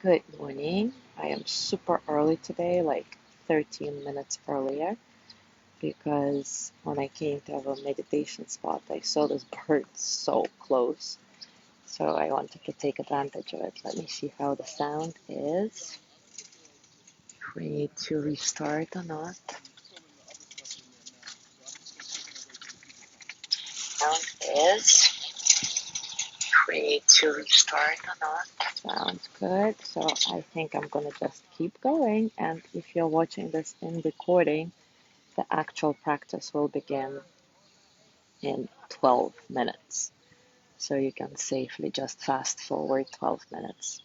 Good morning. I am super early today, like 13 minutes earlier, because when I came to have a meditation spot, I saw this bird so close. So I wanted to take advantage of it. Let me see how the sound is. If we need to restart or not. Sound is. If we need to restart or not. Sounds good. So I think I'm gonna just keep going. And if you're watching this in recording, the actual practice will begin in 12 minutes. So you can safely just fast forward 12 minutes.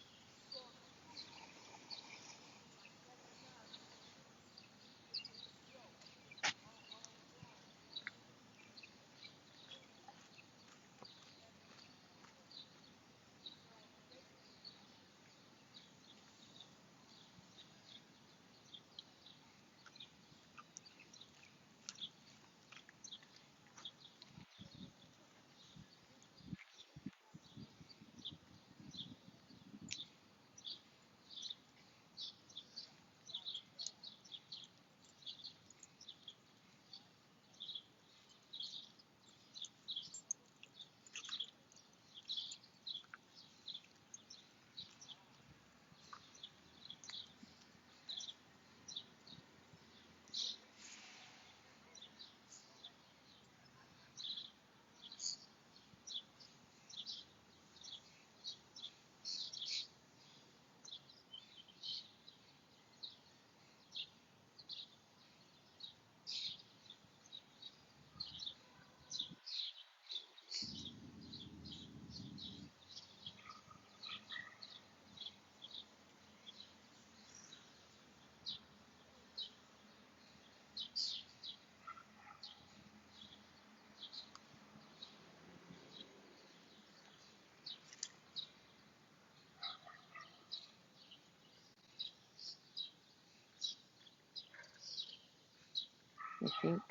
I think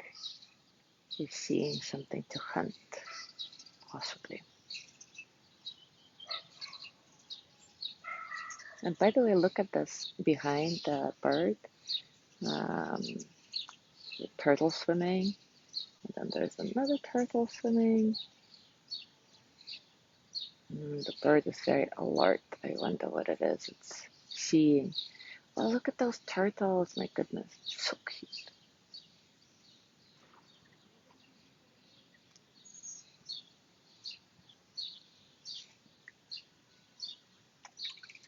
he's seeing something to hunt, possibly. And by the way, look at this behind the bird. Um, the turtle swimming. And then there's another turtle swimming. The bird is very alert. I wonder what it is. It's seeing. Oh, look at those turtles. My goodness. So cute.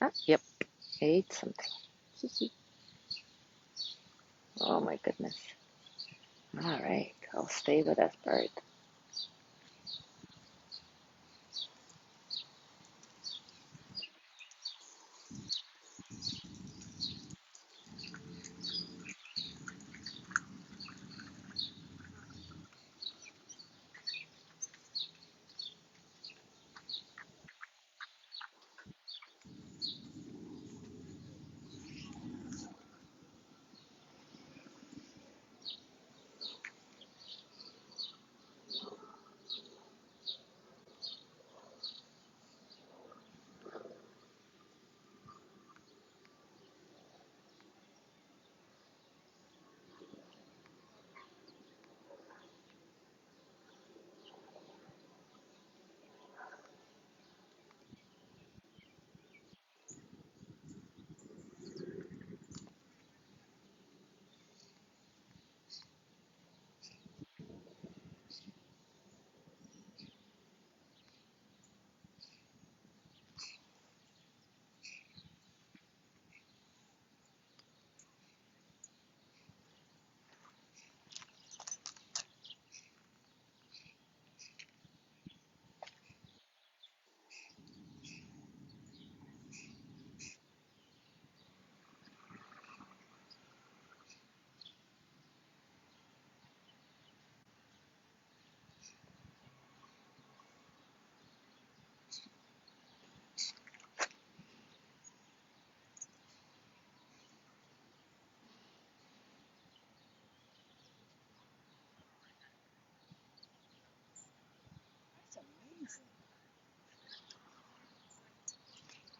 Ah, yep. Ate something. Oh my goodness. All right. I'll stay with that bird.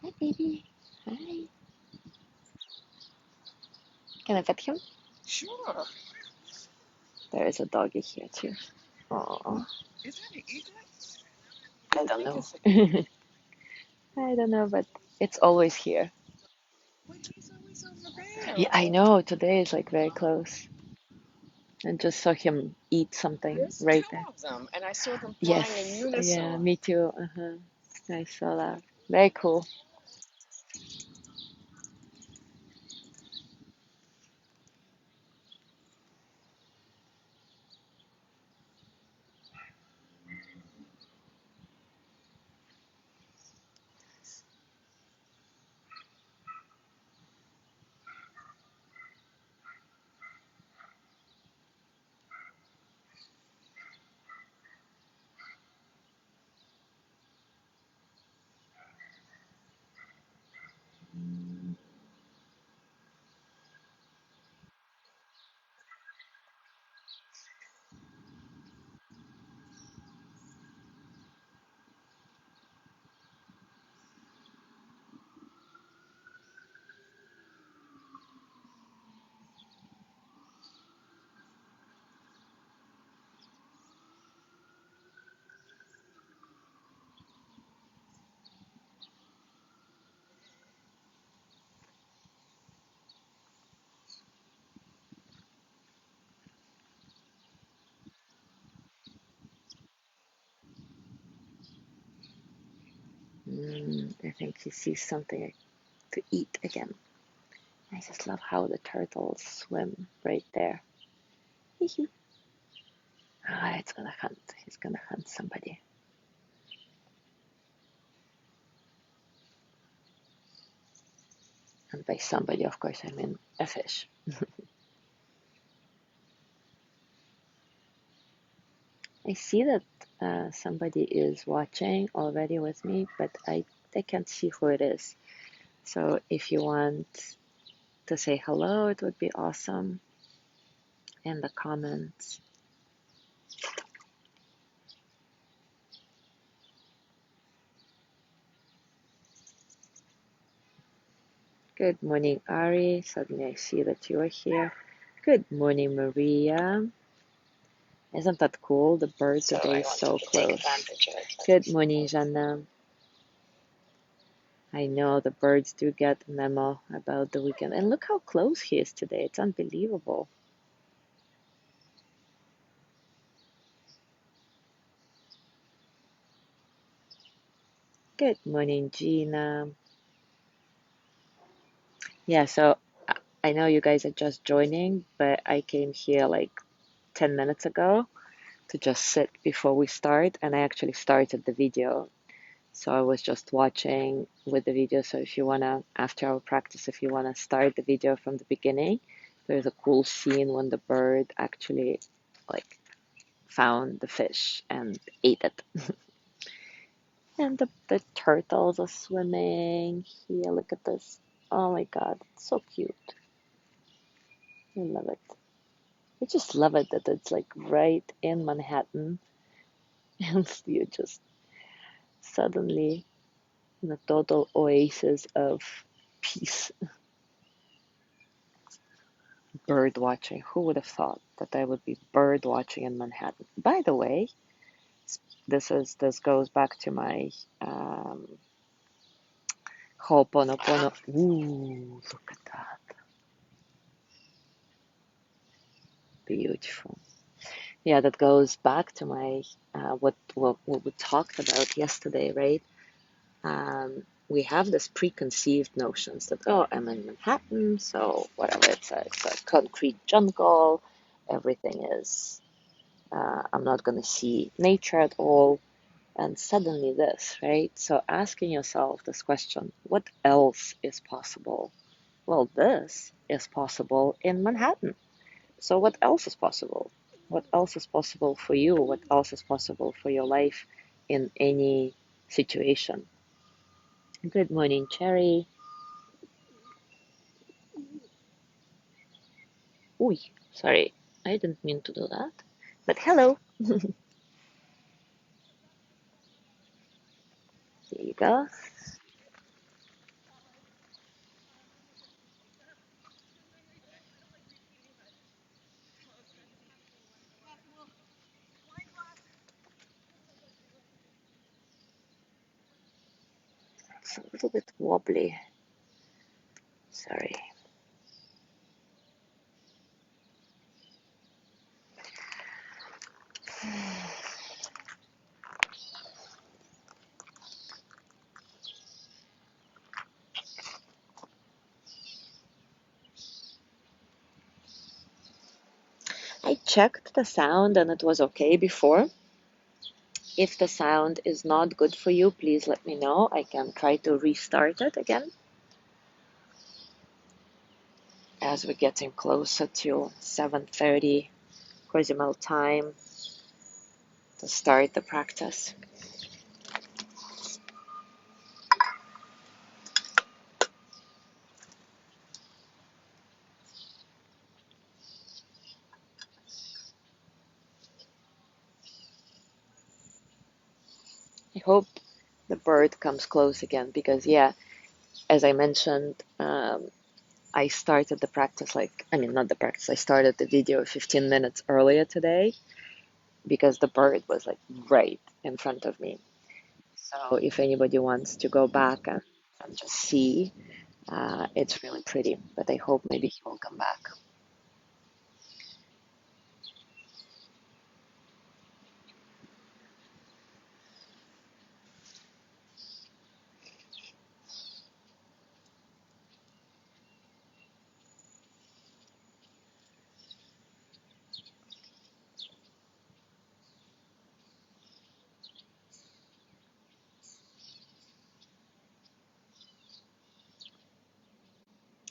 Hi, baby. Hi. Can I pet him? Sure. There is a doggy here too. Oh, Is that an eaglet? I don't think know. it's a, I don't know, but it's always here. but he's always over there. Yeah, I know. Today is like very close. And just saw him eat something There's right two there. of them, and I saw them flying in Yes, yeah, unison. me too. I saw that. Very cool. I think he sees something to eat again. I just love how the turtles swim right there. Ah, it's gonna hunt. He's gonna hunt somebody. And by somebody, of course, I mean a fish. I see that somebody is watching already with me, but I can't see who it is. So if you want to say hello, it would be awesome in the comments. Good morning, Ari. Suddenly I see that you are here. Good morning, Maria. Isn't that cool? The bird today is so close. Good morning, Jana. I know the birds do get a memo about the weekend. And look how close he is today. It's unbelievable. Good morning, Gina. Yeah, so I know you guys are just joining, but I came here like 10 minutes ago to just sit before we start, and I actually started the video. So I was just watching with the video. So if you wanna, after our practice, if you wanna start the video from the beginning, there's a cool scene when the bird actually like found the fish and ate it. And the turtles are swimming here. Look at this. Oh my God, it's so cute. I love it. I just love it that it's like right in Manhattan and you just suddenly in a total oasis of peace. Bird watching. Who would have thought that there would be bird watching in Manhattan? By the way, this goes back to my Ho'oponopono. Ooh, look at that. Beautiful. Yeah, that goes back to my what we talked about yesterday, right? We have this preconceived notions that, oh, I'm in Manhattan, so whatever, it's a concrete jungle, everything is, I'm not going to see nature at all. And suddenly this, right? So asking yourself this question, what else is possible? Well, this is possible in Manhattan. So what else is possible? What else is possible for you? What else is possible for your life in any situation? Good morning, Cherry. Ooh, sorry, I didn't mean to do that. But hello, there you go. It's a little bit wobbly. Sorry. I checked the sound and it was okay before. If the sound is not good for you, please let me know. I can try to restart it again as we're getting closer to 7:30 Cozumel time to start the practice. I hope the bird comes close again because, yeah, as I mentioned, I started the practice not the practice, I started the video 15 minutes earlier today because the bird was like right in front of me. So if anybody wants to go back and just see, it's really pretty, but I hope maybe he will come back.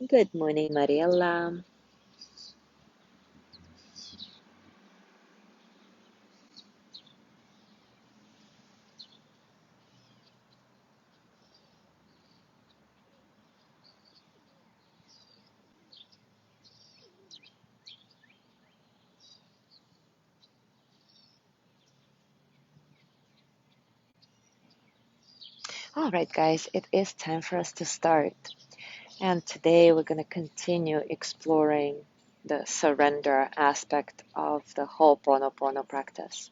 Good morning, Mariella. All right, guys, it is time for us to start. And today we're going to continue exploring the surrender aspect of the Ho'oponopono practice.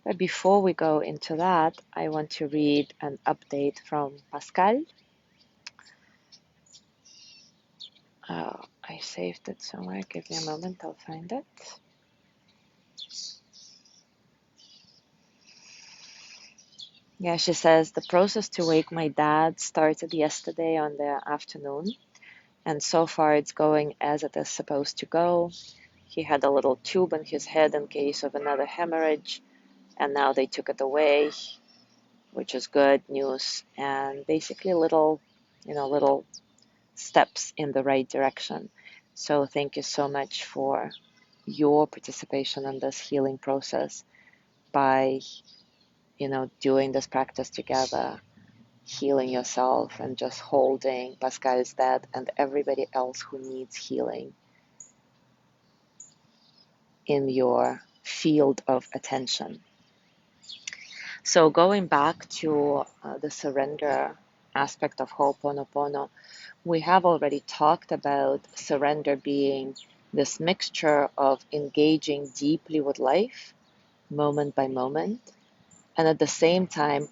But before we go into that, I want to read an update from Pascal. I saved it somewhere. Give me a moment, I'll find it. Yeah, she says the process to wake my dad started yesterday on the afternoon, and so far it's going as it is supposed to go. He had a little tube in his head in case of another hemorrhage, and now they took it away, which is good news, and basically little steps in the right direction. So thank you so much for your participation in this healing process by, doing this practice together, healing yourself and just holding Pascal's dad and everybody else who needs healing in your field of attention. So going back to the surrender aspect of Ho'oponopono, we have already talked about surrender being this mixture of engaging deeply with life, moment by moment, and at the same time,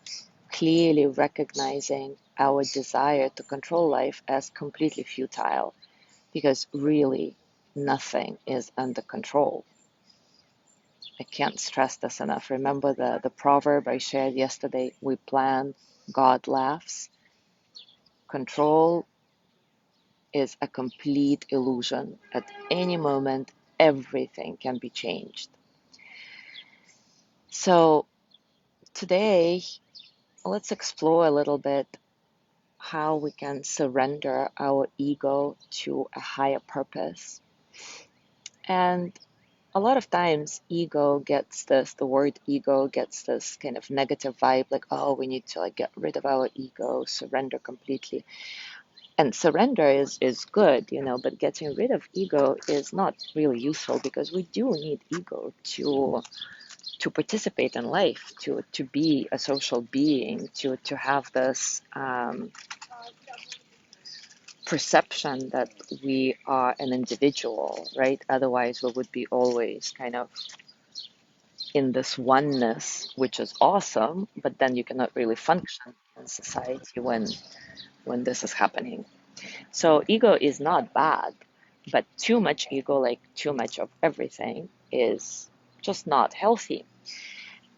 clearly recognizing our desire to control life as completely futile, because really nothing is under control. I can't stress this enough. Remember the proverb I shared yesterday? We plan, God laughs. Control is a complete illusion. At any moment, everything can be changed. So today, let's explore a little bit how we can surrender our ego to a higher purpose. And a lot of times, the word ego gets this kind of negative vibe, like, oh, we need to get rid of our ego, surrender completely. And surrender is good, but getting rid of ego is not really useful because we do need ego to participate in life, to be a social being, to have this perception that we are an individual, right? Otherwise, we would be always kind of in this oneness, which is awesome, but then you cannot really function in society when this is happening. So ego is not bad, but too much ego, like too much of everything, is just not healthy.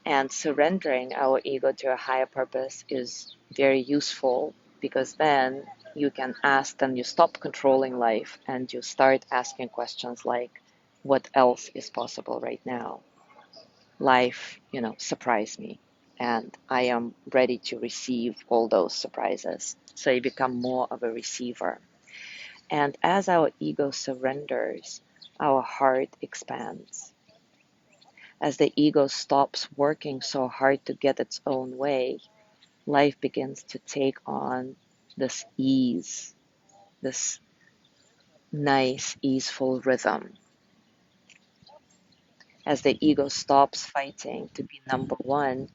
And surrendering our ego to a higher purpose is very useful, because then you can ask, then you stop controlling life and you start asking questions like, what else is possible right now? Life, surprised me, and I am ready to receive all those surprises. So you become more of a receiver. And as our ego surrenders, our heart expands. As the ego stops working so hard to get its own way, life begins to take on this ease, this nice, easeful rhythm. As the ego stops fighting to be number one,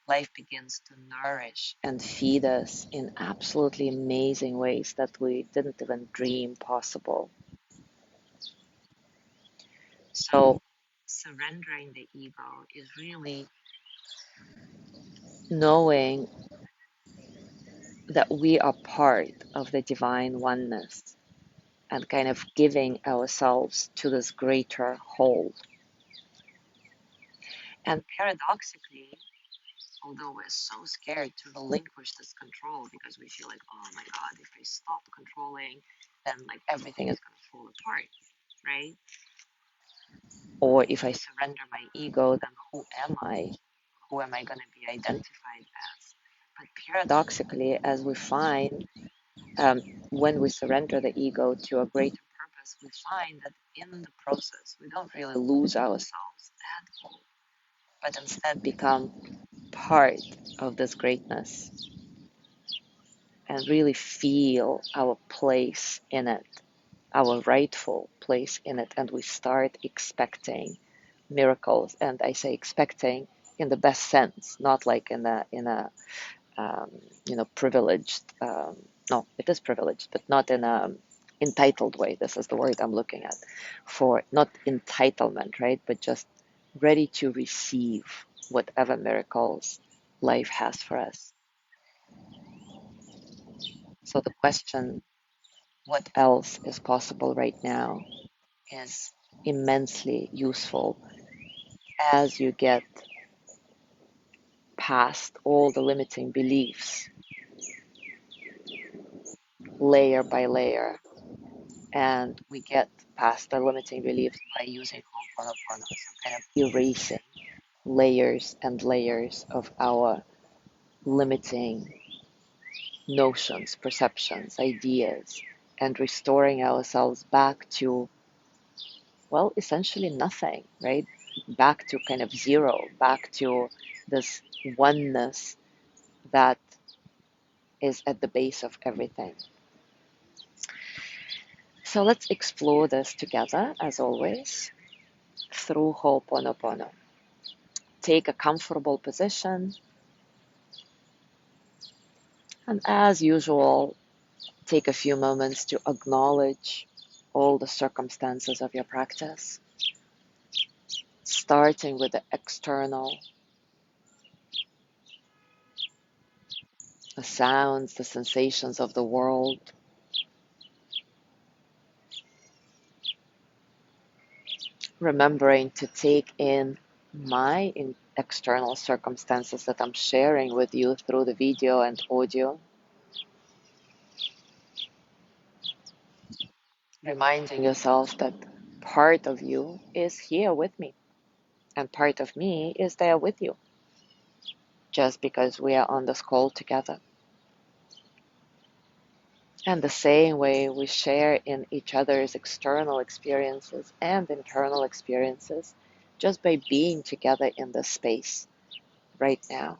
life begins to nourish and feed us in absolutely amazing ways that we didn't even dream possible. So, surrendering the ego is really knowing that we are part of the divine oneness and kind of giving ourselves to this greater whole. And paradoxically, although we're so scared to relinquish this control because we feel like, oh my God, if I stop controlling, then like everything is going to fall apart, right? Or if I surrender my ego, then who am I? Who am I going to be identified as? But paradoxically, as we find, um, when we surrender the ego to a greater purpose, we find that in the process, we don't really lose ourselves at all, but instead become part of this greatness and really feel our place in it, our rightful place in it. And we start expecting miracles. And I say expecting in the best sense, not like in a um, privileged. No, it is privileged, but not in a entitled way. This is the word I'm looking at, for not entitlement, right? But just ready to receive whatever miracles life has for us. So the question, what else is possible right now, is immensely useful as you get past all the limiting beliefs, layer by layer, and we get past the limiting beliefs by using Ho'oponopono, so kind of erasing layers and layers of our limiting notions, perceptions, ideas, and restoring ourselves back to, well, essentially nothing, right? Back to kind of zero, back to this oneness that is at the base of everything. So let's explore this together, as always, through Ho'oponopono. Take a comfortable position, and as usual, take a few moments to acknowledge all the circumstances of your practice, starting with the external, the sounds, the sensations of the world, remembering to take in my external circumstances that I'm sharing with you through the video and audio, reminding yourself that part of you is here with me and part of me is there with you, just because we are on this call together. And the same way we share in each other's external experiences and internal experiences just by being together in this space right now.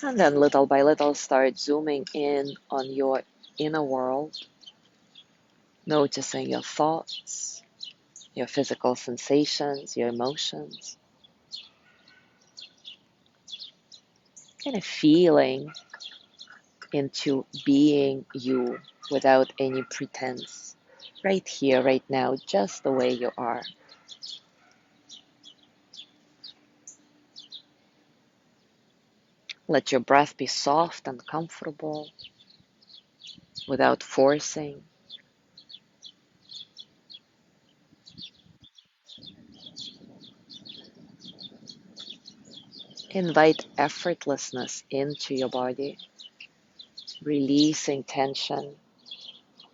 And then little by little start zooming in on your inner world, noticing your thoughts, your physical sensations, your emotions, kind of feeling into being you without any pretense, right here, right now, just the way you are. Let your breath be soft and comfortable without forcing. Invite effortlessness into your body, releasing tension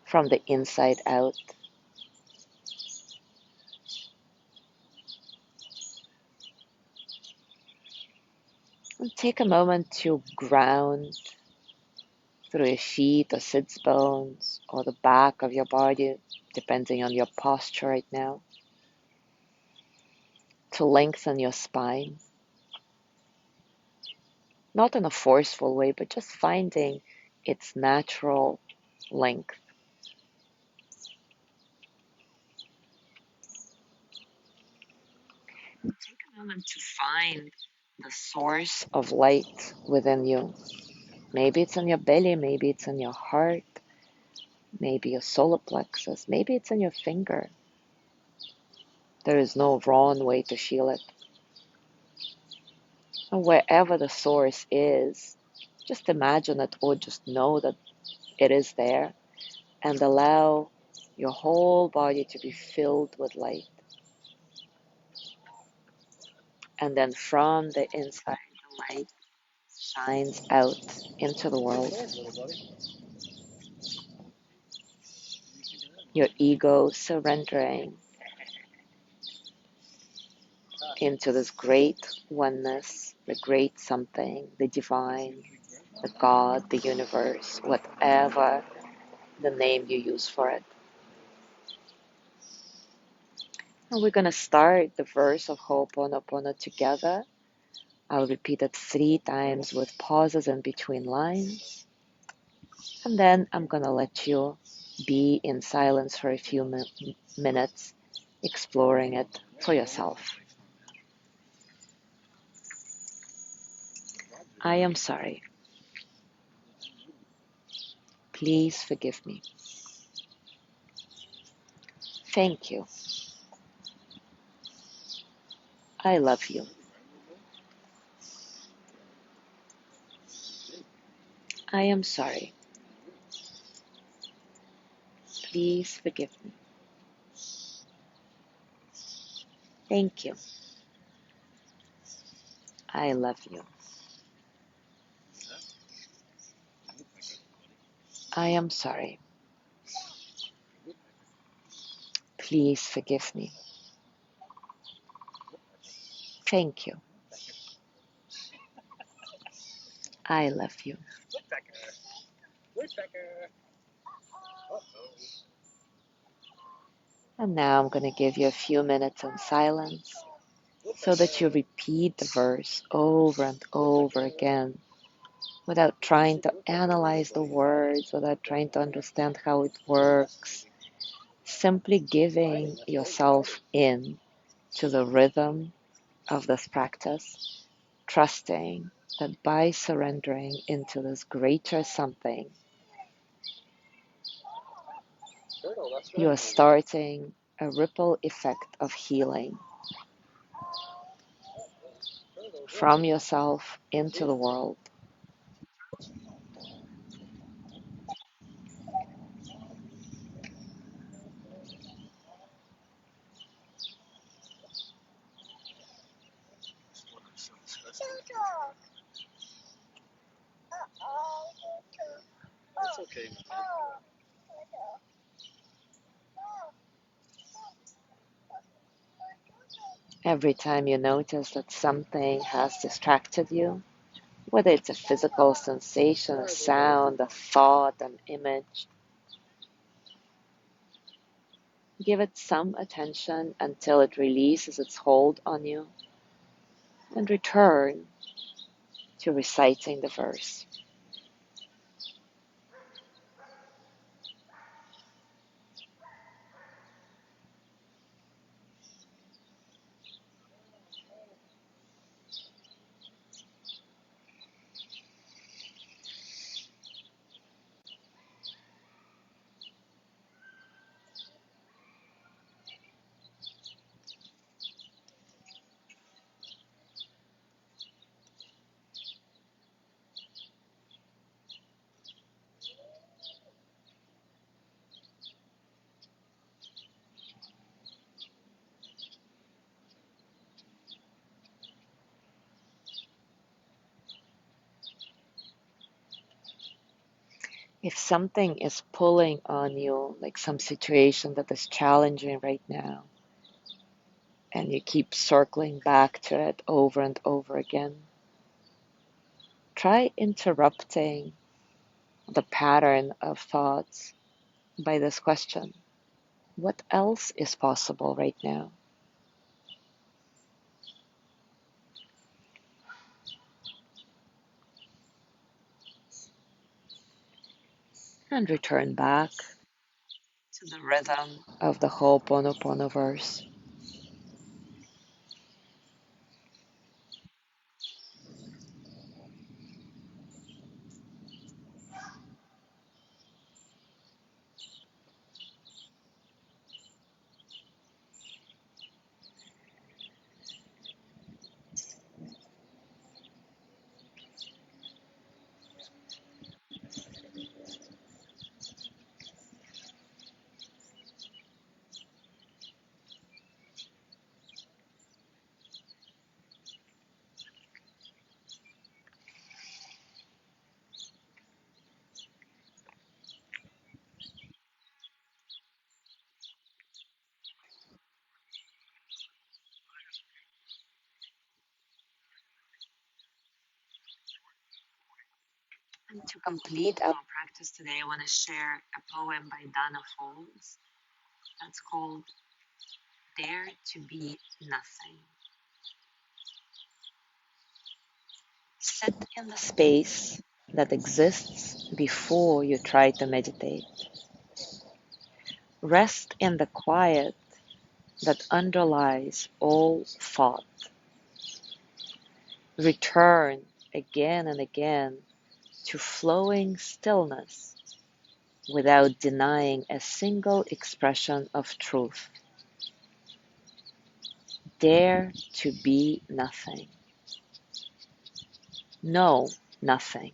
from the inside out. And take a moment to ground through your feet or sits bones or the back of your body, depending on your posture right now, to lengthen your spine. Not in a forceful way, but just finding its natural length. Take a moment to find the source of light within you. Maybe it's in your belly, maybe it's in your heart, maybe your solar plexus, maybe it's in your finger. There is no wrong way to feel it. And wherever the source is, just imagine it or just know that it is there and allow your whole body to be filled with light. And then from the inside, the light shines out into the world. Your ego surrendering into this great oneness, the great something, the divine, the God, the universe, whatever the name you use for it. And we're going to start the verse of Ho'oponopono together. I'll repeat it 3 times with pauses in between lines. And then I'm going to let you be in silence for a few minutes, exploring it for yourself. I am sorry. Please forgive me. Thank you. I love you. I am sorry. Please forgive me. Thank you. I love you. I am sorry. Please forgive me. Thank you. I love you. And now I'm going to give you a few minutes in silence so that you repeat the verse over and over again without trying to analyze the words, without trying to understand how it works. Simply giving yourself in to the rhythm of this practice, trusting that by surrendering into this greater something, you are starting a ripple effect of healing from yourself into the world. It's okay. Every time you notice that something has distracted you, whether it's a physical sensation, a sound, a thought, an image, give it some attention until it releases its hold on you and return to reciting the verse. If something is pulling on you, like some situation that is challenging right now, and you keep circling back to it over and over again, try interrupting the pattern of thoughts by this question: what else is possible right now? And return back to the rhythm of the Ho'oponopono verse. And to complete our practice today, I want to share a poem by Dana Folds that's called Dare to Be Nothing. Sit in the space that exists before you try to meditate. Rest in the quiet that underlies all thought. Return again and again to flowing stillness without denying a single expression of truth. Dare to be nothing. Know nothing.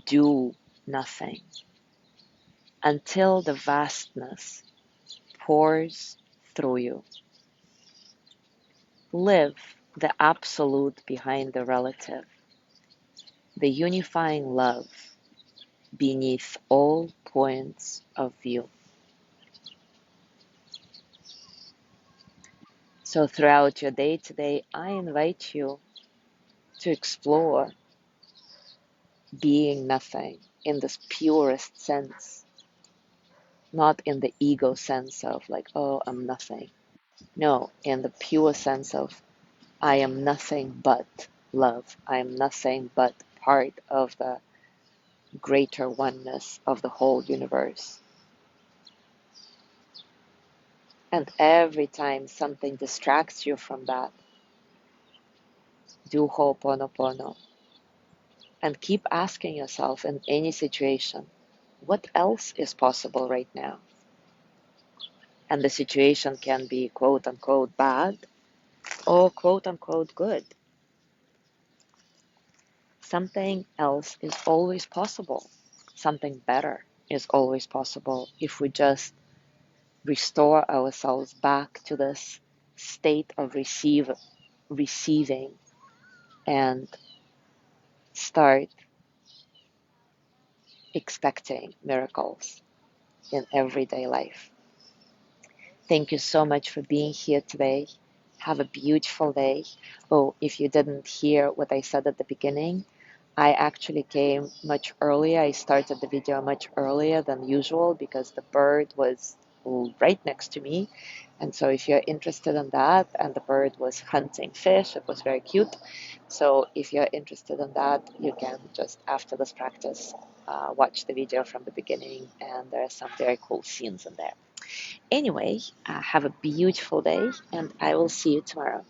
Do nothing until the vastness pours through you. Live the absolute behind the relative, the unifying love beneath all points of view. So throughout your day today, I invite you to explore being nothing in this purest sense, not in the ego sense of like, oh, I'm nothing. No, in the pure sense of I am nothing but love. I am nothing but part of the greater oneness of the whole universe. And every time something distracts you from that, do Ho'oponopono and keep asking yourself in any situation, what else is possible right now? And the situation can be quote unquote bad or quote unquote good. Something else is always possible. Something better is always possible if we just restore ourselves back to this state of receiving and start expecting miracles in everyday life. Thank you so much for being here today. Have a beautiful day. Oh, if you didn't hear what I said at the beginning, I actually came much earlier. I started the video much earlier than usual because the bird was right next to me. And so if you're interested in that, and the bird was hunting fish, it was very cute. So if you're interested in that, you can just after this practice, watch the video from the beginning, and there are some very cool scenes in there. Anyway, have a beautiful day, and I will see you tomorrow.